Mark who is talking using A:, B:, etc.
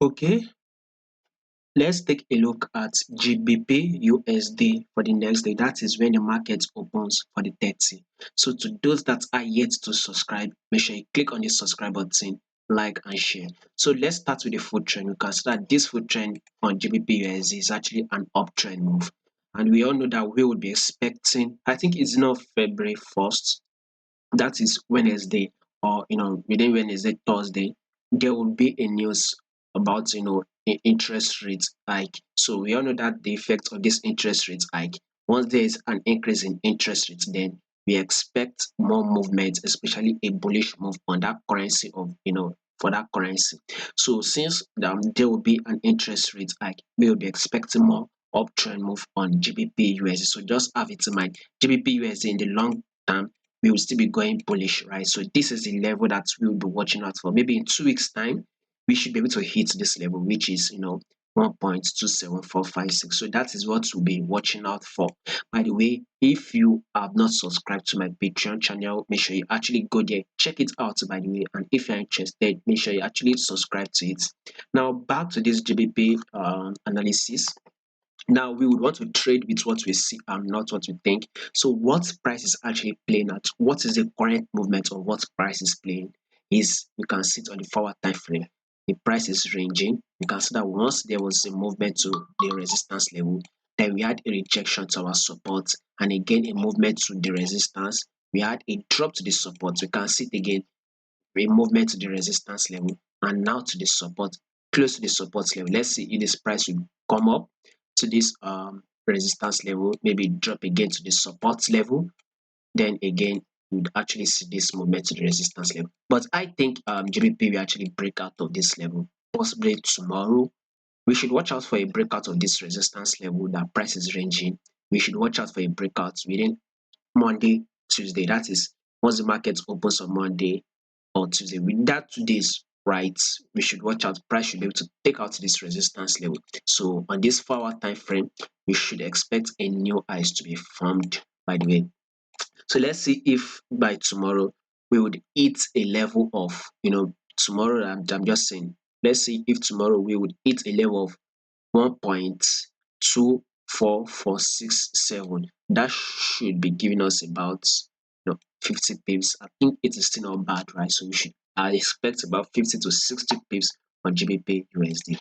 A: Okay, let's take a look at GBPUSD for the next day. That is when the market opens for the 30. So to those that are yet to subscribe, make sure you click on the subscribe button, like and share. So let's start with the food trend. You can see that this food trend on GBPUSD is actually an uptrend move. And we all know that we will be expecting, I think it's not February 1st, that is Wednesday, or within Wednesday, Thursday, there will be a news about interest rates hike. So we all know that the effect of this interest rate hike, once there is an increase in interest rates, then we expect more movement, especially a bullish move on that currency of for that currency. So since there will be an interest rate hike, we will be expecting more uptrend move on GBP USD. So just have it in mind, GBP USD in the long term, we will still be going bullish, right? So this is the level that we will be watching out for. Maybe in 2 weeks' time, we should be able to hit this level, which is 1.27456. So that is what we'll be watching out for. By the way, if you have not subscribed to my Patreon channel, make sure you actually go there, check it out, by the way. And if you're interested, make sure you actually subscribe to it. Now back to this GBP analysis. Now we would want to trade with what we see and not what we think. So what price is actually playing at? What is the current movement of what price is playing? Is you can see it on the forward time frame. The price is ranging. You can see that once there was a movement to the resistance level, then we had a rejection to our support, and again a movement to the resistance. We had a drop to the support. We can see it again, a movement to the resistance level, and now to the support, close to the support level. Let's see if this price will come up to this resistance level, maybe drop again to the support level, then again you'd actually see this movement to the resistance level. But I think GBP will actually break out of this level possibly tomorrow. We should watch out for a breakout of this resistance level that price is ranging. We should watch out for a breakout within Monday, Tuesday. That is, once the market opens on Monday or Tuesday. With that 2 days, right, we should watch out. Price should be able to take out this resistance level. So on this 4 hour time frame, we should expect a new highs to be formed, by the way. So let's see if by tomorrow we would hit a level of, tomorrow, I'm just saying, let's see if tomorrow we would hit a level of 1.24467. That should be giving us about 50 pips. I think it is still not bad, right? So we should, I expect about 50 to 60 pips on GBP USD.